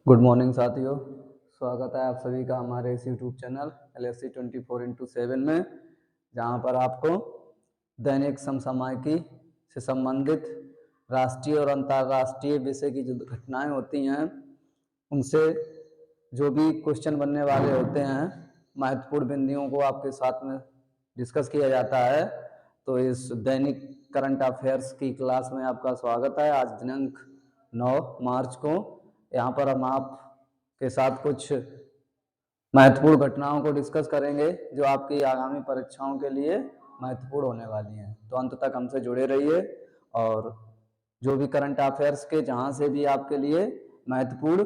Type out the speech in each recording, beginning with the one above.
Good morning साथियों, स्वागत है आप सभी का हमारे इस यूट्यूब चैनल LSC 24x7 में, जहां पर आपको दैनिक समसामयिकी से संबंधित राष्ट्रीय और अंतर्राष्ट्रीय विषय की जो घटनाएं होती हैं उनसे जो भी क्वेश्चन बनने वाले होते हैं, महत्वपूर्ण बिंदुओं को आपके साथ में डिस्कस किया जाता है। तो इस दैनिक करंट अफेयर्स की क्लास में आपका स्वागत है। आज दिनांक 9 मार्च को यहाँ पर हम आपके साथ कुछ महत्वपूर्ण घटनाओं को डिस्कस करेंगे जो आपकी आगामी परीक्षाओं के लिए महत्वपूर्ण होने वाली हैं। तो अंत तक हमसे जुड़े रहिए और जो भी करंट अफेयर्स के जहाँ से भी आपके लिए महत्वपूर्ण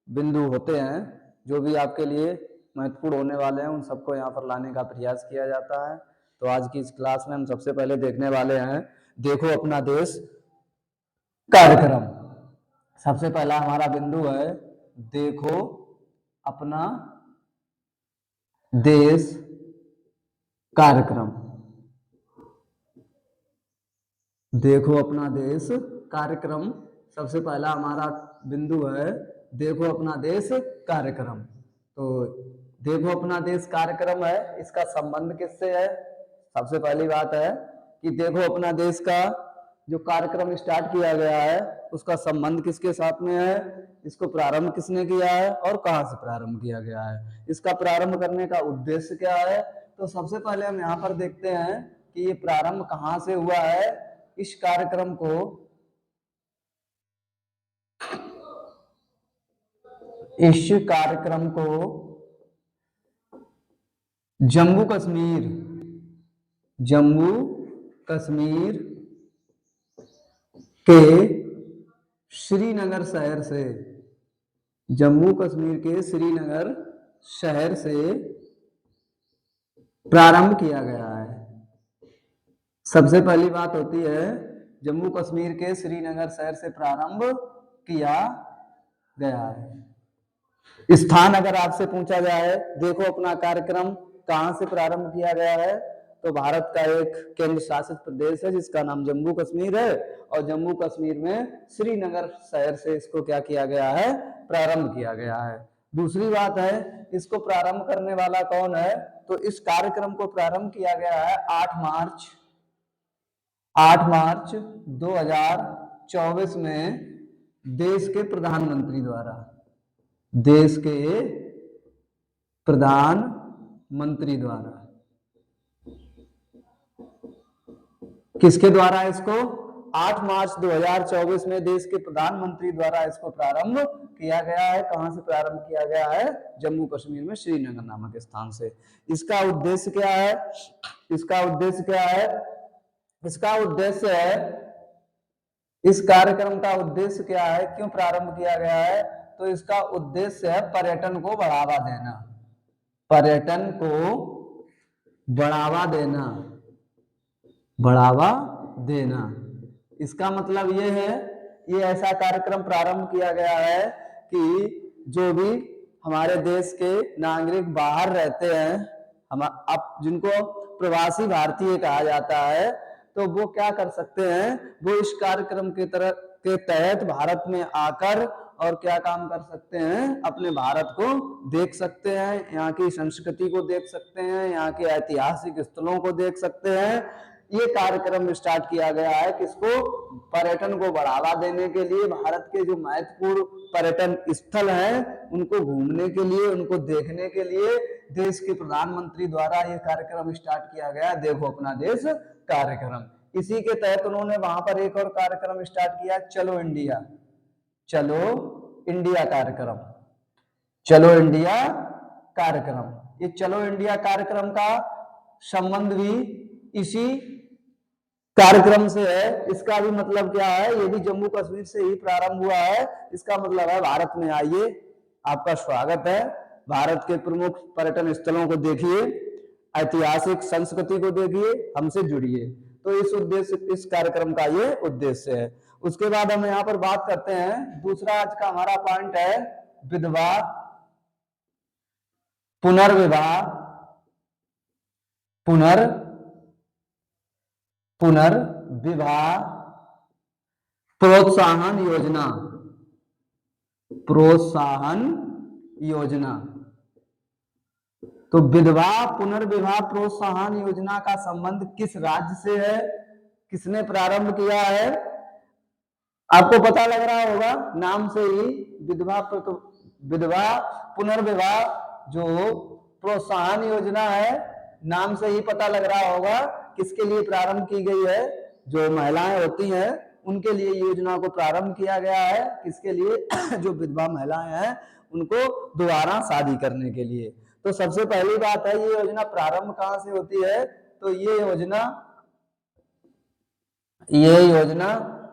बिंदु होते हैं, जो भी आपके लिए महत्वपूर्ण होने वाले हैं, उन सबको यहाँ पर लाने का प्रयास किया जाता है। तो आज की इस क्लास में हम सबसे पहले देखने वाले हैं देखो अपना देश कार्यक्रम। सबसे पहला हमारा बिंदु है देखो अपना देश कार्यक्रम। देखो अपना देश कार्यक्रम सबसे पहला हमारा बिंदु है देखो अपना देश कार्यक्रम। तो देखो अपना देश कार्यक्रम है, इसका संबंध किससे है? सबसे पहली बात है कि देखो अपना देश का जो कार्यक्रम स्टार्ट किया गया है उसका संबंध किसके साथ में है, इसको प्रारंभ किसने किया है और कहां से प्रारंभ किया गया है, इसका प्रारंभ करने का उद्देश्य क्या है। तो सबसे पहले हम यहाँ पर देखते हैं कि ये प्रारंभ कहां से हुआ है। इस कार्यक्रम को जम्मू कश्मीर के श्रीनगर शहर से, जम्मू कश्मीर के श्रीनगर शहर से प्रारंभ किया गया है। सबसे पहली बात होती है जम्मू कश्मीर के श्रीनगर शहर से प्रारंभ किया गया है। स्थान अगर आपसे पूछा जाए देखो अपना कार्यक्रम कहां से प्रारंभ किया गया है, तो भारत का एक केंद्र शासित प्रदेश है जिसका नाम जम्मू कश्मीर है, और जम्मू कश्मीर में श्रीनगर शहर से इसको क्या किया गया है, प्रारंभ किया गया है। दूसरी बात है इसको प्रारंभ करने वाला कौन है, तो इस कार्यक्रम को प्रारंभ किया गया है 8 मार्च 2024 में देश के प्रधानमंत्री द्वारा, देश के प्रधानमंत्री द्वारा। किसके द्वारा? इसको 8 मार्च 2024 में देश के प्रधानमंत्री द्वारा इसको प्रारंभ किया गया है। कहां से प्रारंभ किया गया है? जम्मू कश्मीर में श्रीनगर नामक स्थान से। इसका उद्देश्य क्या है? इसका उद्देश्य क्या है? इसका उद्देश्य है, इस कार्यक्रम का उद्देश्य क्या है, क्यों प्रारंभ किया गया है? तो इसका उद्देश्य है पर्यटन को बढ़ावा देना, पर्यटन को बढ़ावा देना, बढ़ावा देना। इसका मतलब ये है, ये ऐसा कार्यक्रम प्रारंभ किया गया है कि जो भी हमारे देश के नागरिक बाहर रहते हैं, हम अब जिनको प्रवासी भारतीय कहा जाता है, तो वो क्या कर सकते हैं, वो इस कार्यक्रम के तहत भारत में आकर और क्या काम कर सकते हैं, अपने भारत को देख सकते हैं, यहाँ की संस्कृति को देख सकते हैं, यहाँ के ऐतिहासिक स्थलों को देख सकते हैं। ये कार्यक्रम स्टार्ट किया गया है किसको? पर्यटन को बढ़ावा देने के लिए, भारत के जो महत्वपूर्ण पर्यटन स्थल हैं उनको घूमने के लिए, उनको देखने के लिए देश के प्रधानमंत्री द्वारा ये कार्यक्रम स्टार्ट किया गया, देखो अपना देश कार्यक्रम। इसी के तहत उन्होंने वहां पर एक और कार्यक्रम स्टार्ट किया, चलो इंडिया, चलो इंडिया कार्यक्रम, चलो इंडिया कार्यक्रम। ये चलो इंडिया कार्यक्रम का संबंध भी इसी कार्यक्रम से है। इसका भी मतलब क्या है, ये भी जम्मू कश्मीर से ही प्रारंभ हुआ है। इसका मतलब है भारत में आइए, आपका स्वागत है, भारत के प्रमुख पर्यटन स्थलों को देखिए, ऐतिहासिक संस्कृति को देखिए, हमसे जुड़िए। तो इस उद्देश्य, इस कार्यक्रम का ये उद्देश्य है। उसके बाद हम यहाँ पर बात करते हैं, दूसरा आज का हमारा पॉइंट है विधवा पुनर्विवाह प्रोत्साहन योजना। प्रोत्साहन योजना। तो विधवा पुनर्विवाह प्रोत्साहन योजना का संबंध किस राज्य से है, किसने प्रारंभ किया है? आपको पता लग रहा होगा नाम से ही, विधवा पुनर्विवाह जो प्रोत्साहन योजना है, नाम से ही पता लग रहा होगा किसके लिए प्रारंभ की गई है। जो महिलाएं होती हैं उनके लिए योजना को प्रारंभ किया गया है। किसके लिए? जो विधवा महिलाएं हैं उनको दोबारा शादी करने के लिए। तो सबसे पहली बात है, ये योजना प्रारंभ कहां से होती है? तो ये योजना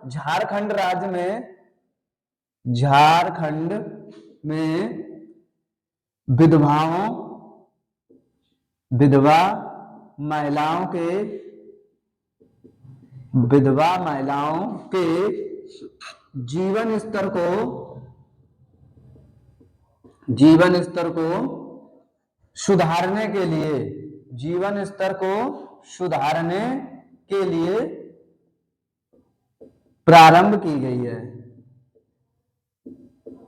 झारखंड राज्य में, झारखंड में विधवा महिलाओं के जीवन स्तर को सुधारने के लिए प्रारंभ की गई है।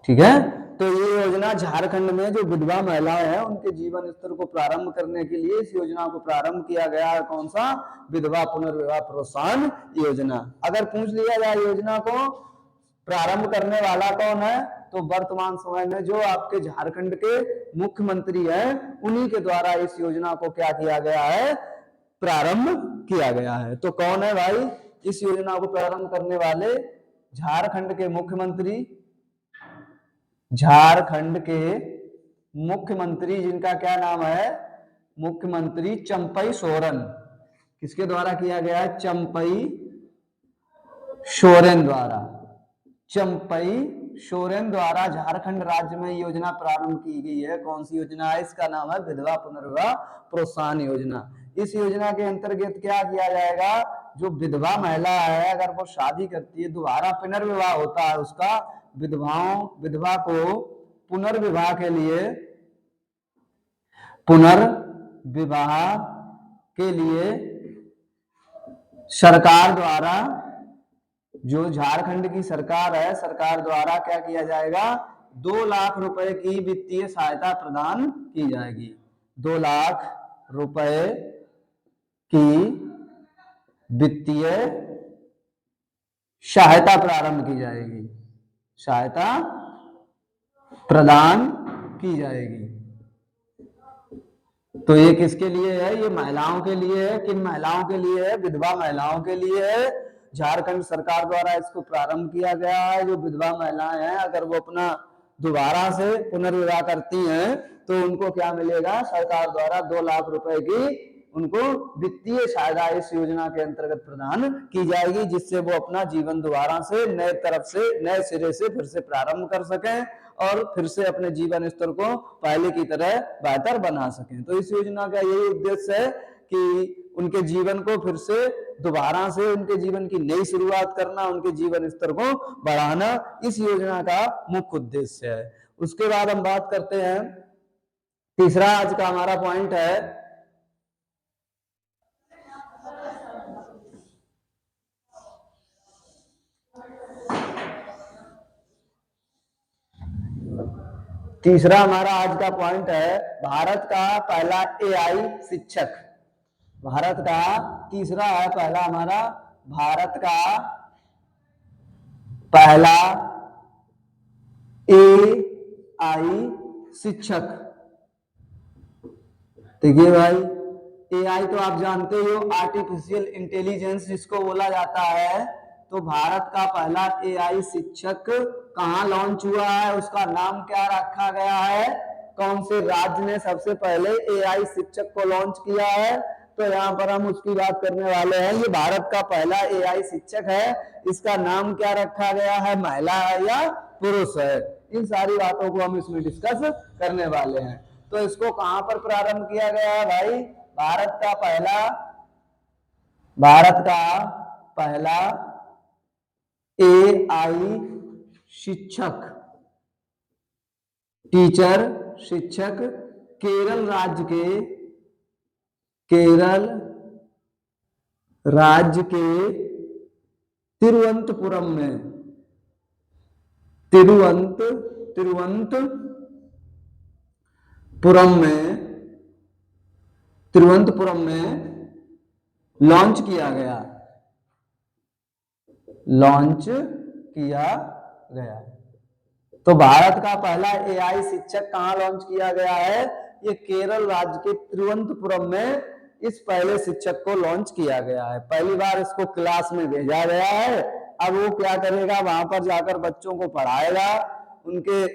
ठीक है, तो ये योजना झारखंड में जो विधवा महिलाएं हैं उनके जीवन स्तर को प्रारंभ करने के लिए इस योजना को प्रारंभ किया गया है। कौन सा? विधवा पुनर्विवाह प्रोत्साहन योजना। अगर पूछ लिया जाए योजना को प्रारंभ करने वाला कौन है, तो वर्तमान समय में जो आपके झारखंड के मुख्यमंत्री हैं उन्हीं के द्वारा इस योजना को क्या किया गया है? प्रारंभ किया गया है। तो कौन है भाई इस योजना को प्रारंभ करने वाले? झारखंड के मुख्यमंत्री, जिनका क्या नाम है? मुख्यमंत्री चंपई सोरेन। किसके द्वारा किया गया है? चंपई सोरेन द्वारा झारखंड राज्य में योजना प्रारंभ की गई है। कौन सी योजना है? इसका नाम है विधवा पुनर्विवाह प्रोत्साहन योजना। इस योजना के अंतर्गत क्या किया जाएगा? जो विधवा महिला है अगर वो शादी करती है, दोबारा पुनर्विवाह होता है उसका, विधवा को पुनर्विवाह के लिए सरकार द्वारा, जो झारखंड की सरकार है, सरकार द्वारा क्या किया जाएगा? 2 लाख रुपए की वित्तीय सहायता प्रदान की जाएगी। 2 लाख रुपए की वित्तीय सहायता प्रारंभ की जाएगी, सहायता प्रदान की जाएगी। तो ये किसके लिए है? ये महिलाओं के लिए है। किन महिलाओं के लिए है? विधवा महिलाओं के लिए है। झारखंड सरकार द्वारा इसको प्रारंभ किया गया है। जो विधवा महिलाएं हैं अगर वो अपना दोबारा से पुनर्विवाह करती हैं तो उनको क्या मिलेगा? सरकार द्वारा 2 लाख रुपए की उनको वित्तीय सहायता इस योजना के अंतर्गत प्रदान की जाएगी, जिससे वो अपना जीवन दोबारा से नए सिरे से फिर से प्रारंभ कर सकें और फिर से अपने जीवन स्तर को पहले की तरह बेहतर बना सकें। तो इस योजना का यही उद्देश्य है कि उनके जीवन को फिर से दोबारा से उनके जीवन की नई शुरुआत करना, उनके जीवन स्तर को बढ़ाना, इस योजना का मुख्य उद्देश्य है। उसके बाद हम बात करते हैं, तीसरा आज का हमारा पॉइंट है तीसरा हमारा आज का पॉइंट है भारत का पहला एआई शिक्षक। भारत का तीसरा है पहला हमारा भारत का पहला एआई शिक्षक। देखिए भाई, एआई तो आप जानते हो आर्टिफिशियल इंटेलिजेंस जिसको बोला जाता है। तो भारत का पहला एआई शिक्षक कहाँ लॉन्च हुआ है, उसका नाम क्या रखा गया है? कौन से राज्य ने सबसे पहले एआई शिक्षक को लॉन्च किया है? तो यहाँ पर हम उसकी बात करने वाले हैं। ये भारत का पहला एआई शिक्षक है। इसका नाम क्या रखा गया है? महिला है या पुरुष है? इन सारी बातों को हम इसमें डिस्कस करने वाले हैं। तो इसको कहां पर प्रारंभ किया गया है भाई? भारत का पहला एआई शिक्षक, टीचर शिक्षक केरल राज्य के तिरुवनंतपुरम में तिरुवनंतपुरम में लॉन्च किया गया। तो भारत का पहला एआई शिक्षक कहाँ लॉन्च किया गया है? ये केरल राज्य के तिरुवनंतपुरम में इस पहले शिक्षक को लॉन्च किया गया है। पहली बार इसको क्लास में भेजा गया है। अब वो क्या करेगा? वहां पर जाकर बच्चों को पढ़ाएगा, उनके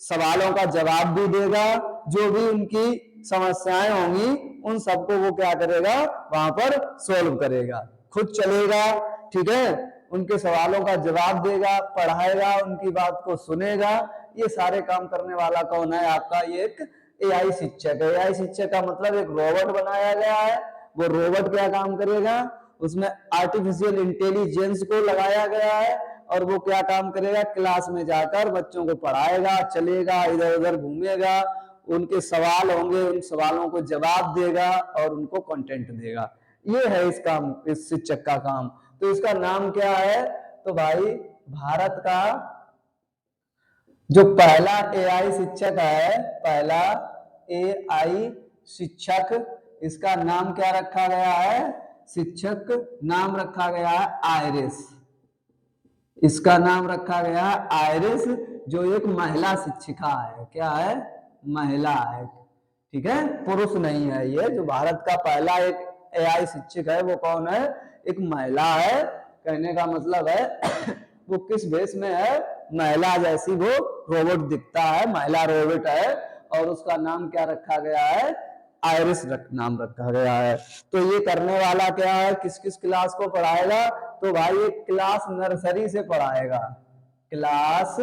सवालों का जवाब भी देगा, जो भी उनकी समस्याएं होंगी उन सबको वो क्या करेगा? वहां पर सॉल्व करेगा, खुद चलेगा, ठीक है, उनके सवालों का जवाब देगा, पढ़ाएगा, उनकी बात को सुनेगा। ये सारे काम करने वाला कौन है? आपका ये एक एआई शिक्षक है। एआई शिक्षक का मतलब एक रोबोट बनाया गया है। वो रोबोट क्या काम करेगा? उसमें आर्टिफिशियल इंटेलिजेंस को लगाया गया है और वो क्या काम करेगा? क्लास में जाकर बच्चों को पढ़ाएगा, चलेगा, इधर उधर घूमेगा, उनके सवाल होंगे उन सवालों को जवाब देगा और उनको कंटेंट देगा। ये है इस शिक्षक का काम। तो इसका नाम क्या है? तो भाई भारत का जो पहला एआई शिक्षक है, पहला एआई शिक्षक, इसका नाम क्या रखा गया है? शिक्षक नाम रखा गया है आयरिस। इसका नाम रखा गया है आयरिस, जो एक महिला शिक्षिका है। क्या है? महिला है, ठीक है, पुरुष नहीं है। ये जो भारत का पहला एक एआई शिक्षक है वो कौन है? एक महिला है। कहने का मतलब है वो किस भेष में है? महिला जैसी वो रोबोट दिखता है, महिला रोबोट है और उसका नाम क्या रखा गया है? आयरिस नाम रखा गया है। तो ये करने वाला क्या है? किस किस क्लास को पढ़ाएगा? तो भाई ये क्लास नर्सरी से पढ़ाएगा। क्लास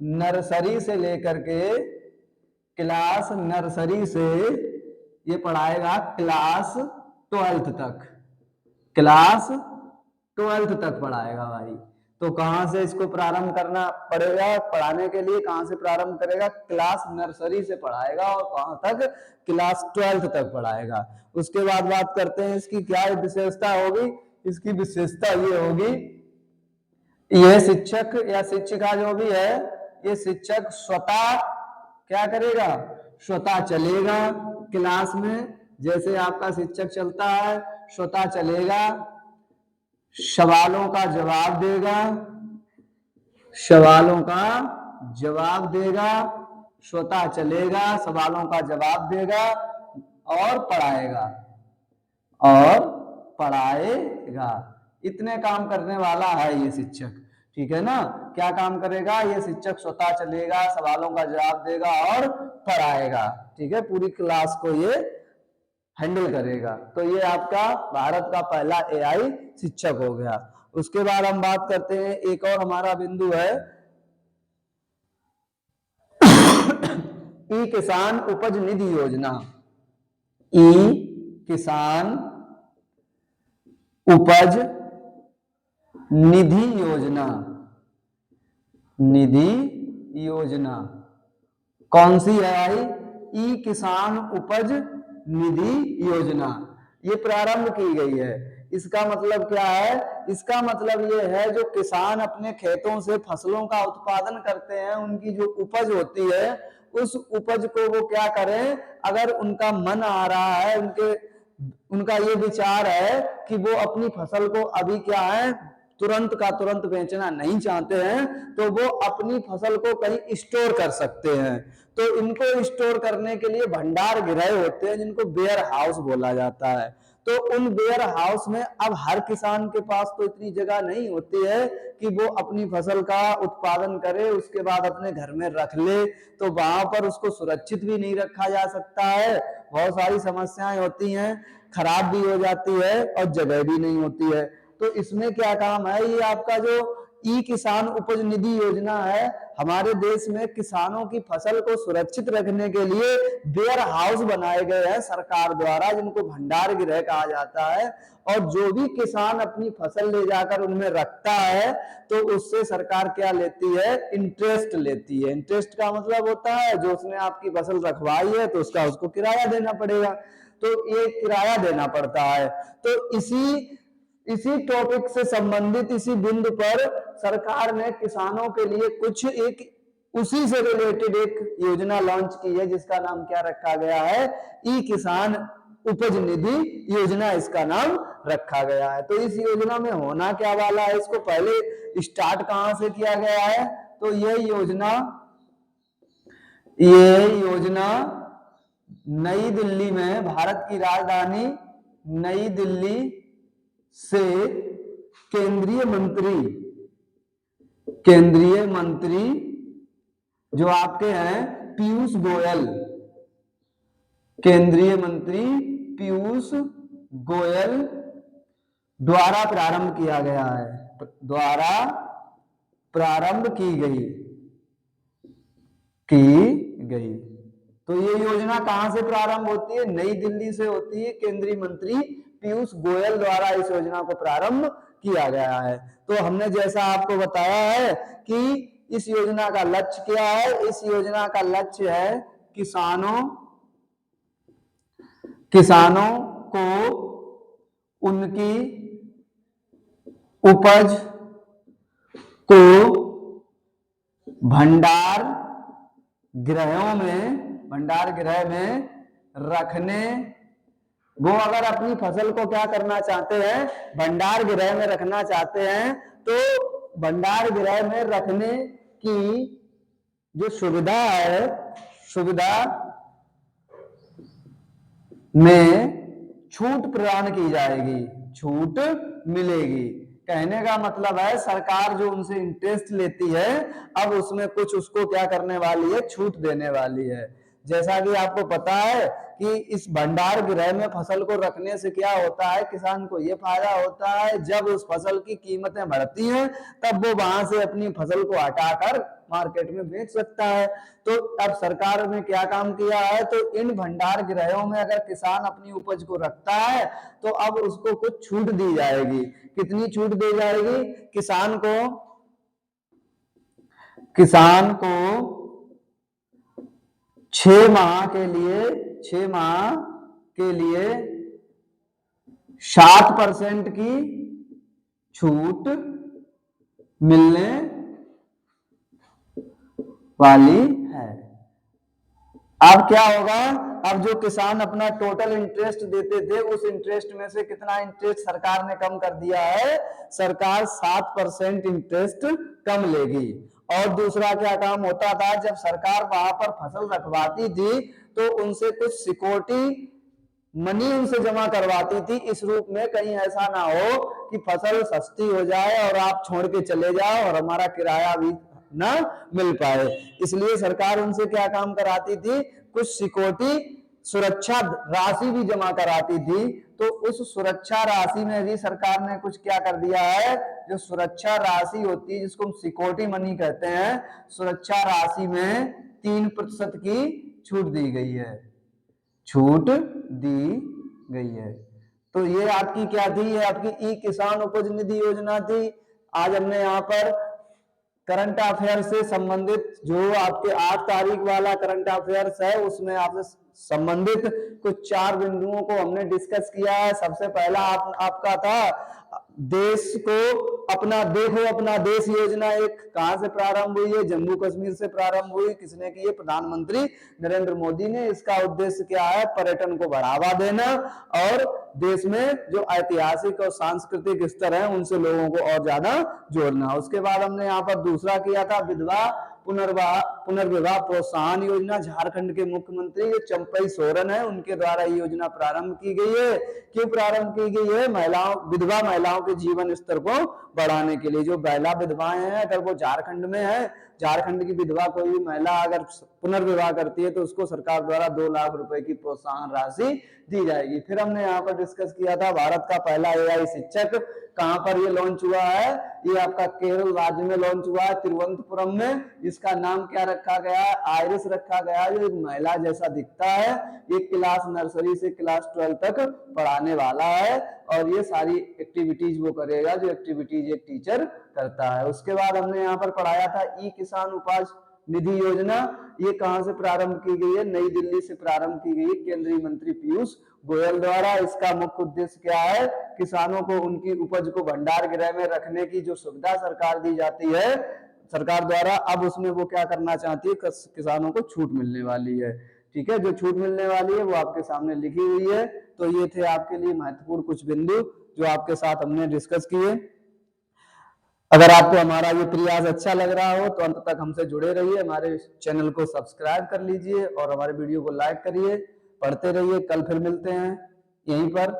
नर्सरी से लेकर के क्लास नर्सरी से ये पढ़ाएगा क्लास 12th तक। क्लास 12th तक पढ़ाएगा भाई। तो कहां से इसको प्रारंभ करना पड़ेगा? पढ़ाने के लिए कहां से प्रारंभ करेगा? क्लास नर्सरी से पढ़ाएगा और कहां तक? क्लास 12th तक पढ़ाएगा। उसके बाद बात करते हैं इसकी क्या विशेषता होगी। इसकी विशेषता ये होगी, यह शिक्षक या शिक्षिका जो भी है, ये शिक्षक स्वतः क्या करेगा? स्वतः चलेगा क्लास में, जैसे आपका शिक्षक चलता है स्वतः चलेगा, सवालों का जवाब देगा, सवालों का जवाब देगा, स्वतः चलेगा, सवालों का जवाब देगा और पढ़ाएगा। इतने काम करने वाला है ये शिक्षक, ठीक है ना। क्या काम करेगा? ये शिक्षक स्वतः चलेगा, सवालों का जवाब देगा और पढ़ाएगा, ठीक है, पूरी क्लास को ये हैंडल करेगा। तो ये आपका भारत का पहला एआई शिक्षक हो गया। उसके बाद हम बात करते हैं, एक और हमारा बिंदु है ई किसान उपज निधि योजना। ई किसान उपज निधि योजना कौन सी है भाई? ई किसान उपज निधि योजना ये प्रारंभ की गई है। इसका मतलब क्या है? इसका मतलब ये है जो किसान अपने खेतों से फसलों का उत्पादन करते हैं, उनकी जो उपज होती है उस उपज को वो क्या करें, अगर उनका मन आ रहा है, उनका ये विचार है कि वो अपनी फसल को अभी क्या है तुरंत का तुरंत बेचना नहीं चाहते हैं, तो वो अपनी फसल को कहीं स्टोर कर सकते हैं। तो इनको स्टोर करने के लिए भंडार गृह होते हैं जिनको वेयर हाउस बोला जाता है। तो उन वेयर हाउस में अब हर किसान के पास तो इतनी जगह नहीं होती है कि वो अपनी फसल का उत्पादन करे उसके बाद अपने घर में रख ले, तो वहां पर उसको सुरक्षित भी नहीं रखा जा सकता है, बहुत सारी समस्याएं होती हैं, खराब भी हो जाती है और जगह भी नहीं होती है। तो इसमें क्या काम है, ये आपका जो ई किसान उपज निधि योजना है, हमारे देश में किसानों की फसल को सुरक्षित रखने के लिए वेयर हाउस बनाए गए हैं सरकार द्वारा, जिनको भंडार गृह कहा जाता है। और जो भी किसान अपनी फसल ले जाकर उनमें रखता है तो उससे सरकार क्या लेती है? इंटरेस्ट लेती है। इंटरेस्ट का मतलब होता है जो उसने आपकी फसल रखवाई है तो उसको किराया देना पड़ेगा, तो ये किराया देना पड़ता है। तो इसी टॉपिक से संबंधित इसी बिंदु पर सरकार ने किसानों के लिए कुछ एक उसी से रिलेटेड एक योजना लॉन्च की है जिसका नाम क्या रखा गया है, ई किसान उपज निधि योजना इसका नाम रखा गया है। तो इस योजना में होना क्या वाला है, इसको पहले स्टार्ट कहां से किया गया है, तो ये योजना नई दिल्ली में, भारत की राजधानी नई दिल्ली से केंद्रीय मंत्री जो आपके हैं पीयूष गोयल, केंद्रीय मंत्री पीयूष गोयल द्वारा प्रारंभ किया गया है, द्वारा प्रारंभ की गई। तो ये योजना कहां से प्रारंभ होती है, नई दिल्ली से होती है। केंद्रीय मंत्री पीयूष गोयल द्वारा इस योजना को प्रारंभ किया गया है। तो हमने जैसा आपको बताया है कि इस योजना का लक्ष्य क्या है, इस योजना का लक्ष्य है किसानों को उनकी उपज को भंडार गृह में रखने, वो अगर अपनी फसल को क्या करना चाहते हैं, भंडार गृह में रखना चाहते हैं, तो भंडार गृह में रखने की जो सुविधा है, सुविधा में छूट प्रदान की जाएगी, छूट मिलेगी। कहने का मतलब है सरकार जो उनसे इंटरेस्ट लेती है, अब उसमें कुछ उसको क्या करने वाली है, छूट देने वाली है। जैसा कि आपको पता है कि इस भंडार गृह में फसल को रखने से क्या होता है, किसान को यह फायदा होता है, जब उस फसल की कीमतें बढ़ती हैं तब वो वहां से अपनी फसल को हटाकर मार्केट में बेच सकता है। तो अब सरकार ने क्या काम किया है, तो इन भंडार गृहों में अगर किसान अपनी उपज को रखता है तो अब उसको कुछ छूट दी जाएगी। कितनी छूट दी जाएगी, किसान को 6 माह के लिए 7% की छूट मिलने वाली है। अब क्या होगा, अब जो किसान अपना टोटल इंटरेस्ट देते थे, उस इंटरेस्ट में से कितना इंटरेस्ट सरकार ने कम कर दिया है, सरकार 7% इंटरेस्ट कम लेगी। और दूसरा क्या काम होता था, जब सरकार वहां पर फसल रखवाती थी तो उनसे कुछ सिक्योरिटी मनी उनसे जमा करवाती थी, इस रूप में कहीं ऐसा ना हो कि फसल सस्ती हो जाए और आप छोड़ के चले जाओ और हमारा किराया भी ना मिल पाए। इसलिए सरकार उनसे क्या काम कराती थी, कुछ सिक्योरिटी सुरक्षा राशि भी जमा कराती थी। तो उस सुरक्षा राशि में भी सरकार ने कुछ क्या कर दिया है, जो सुरक्षा राशि होती है जिसको हम सिक्योरिटी मनी कहते हैं, सुरक्षा राशि में 3% की छूट दी गई है, छूट दी गई है। तो ये आपकी क्या थी, ये आपकी ई किसान उपज निधि योजना थी। आज हमने यहाँ पर करंट अफेयर से संबंधित जो आपके 8 तारीख वाला करंट अफेयर्स है, उसमें आपसे संबंधित कुछ 4 बिंदुओं को हमने डिस्कस किया है। सबसे पहला आपका था देश को अपना देखो अपना देश योजना, एक कहां से प्रारंभ हुई है, जम्मू कश्मीर से प्रारंभ हुई। किसने की है, प्रधानमंत्री नरेंद्र मोदी ने। इसका उद्देश्य क्या है, पर्यटन को बढ़ावा देना और देश में जो ऐतिहासिक और सांस्कृतिक स्तर है उनसे लोगों को और ज्यादा जोड़ना। उसके बाद हमने यहाँ पर दूसरा किया था विधवा पुनर्विवाह प्रोत्साहन योजना। झारखंड के मुख्यमंत्री जो चंपई सोरेन है, उनके द्वारा ये योजना प्रारंभ की गई है। क्यों प्रारंभ की गई है, विधवा महिलाओं के जीवन स्तर को बढ़ाने के लिए। जो महिला विधवाएं हैं, अगर वो झारखंड में है, झारखंड की विधवा कोई भी महिला अगर पुनर्विवाह करती है तो उसको सरकार द्वारा 2 लाख रुपए की प्रोत्साहन राशि दी जाएगी। फिर हमने यहाँ पर डिस्कस किया था भारत का पहला एआई शिक्षक, कहां पर ये लॉन्च हुआ है, ये आपका केरल राज्य में लॉन्च हुआ है, तिरुवनंतपुरम में। इसका नाम क्या रखा गया है, आयरिस रखा गया है, जो एक महिला जैसा दिखता है। ये क्लास नर्सरी से क्लास 12 तक पढ़ाने वाला है और ये सारी एक्टिविटीज वो करेगा जो एक्टिविटीज एक टीचर करता है। उसके बाद हमने यहाँ पर पढ़ाया था ई किसान उपज निधि योजना। ये कहां से प्रारंभ की गई है, नई दिल्ली से प्रारंभ की गई है केंद्रीय मंत्री पीयूष गोयल द्वारा। इसका मुख्य उद्देश्य क्या है, किसानों को उनकी उपज को भंडार गृह में रखने की जो सुविधा सरकार दी जाती है, सरकार द्वारा अब उसमें वो क्या करना चाहती है, किसानों को छूट मिलने वाली है। ठीक है, जो छूट मिलने वाली है वो आपके सामने लिखी हुई है। तो ये थे आपके लिए महत्वपूर्ण कुछ बिंदु जो आपके साथ हमने डिस्कस किए। अगर आपको हमारा ये प्रयास अच्छा लग रहा हो तो अंत तक हमसे जुड़े रहिए, हमारे चैनल को सब्सक्राइब कर लीजिए और हमारे वीडियो को लाइक करिए, पढ़ते रहिए। कल फिर मिलते हैं यहीं पर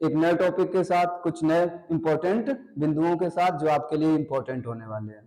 एक नए टॉपिक के साथ, कुछ नए इंपॉर्टेंट बिंदुओं के साथ जो आपके लिए इंपॉर्टेंट होने वाले हैं।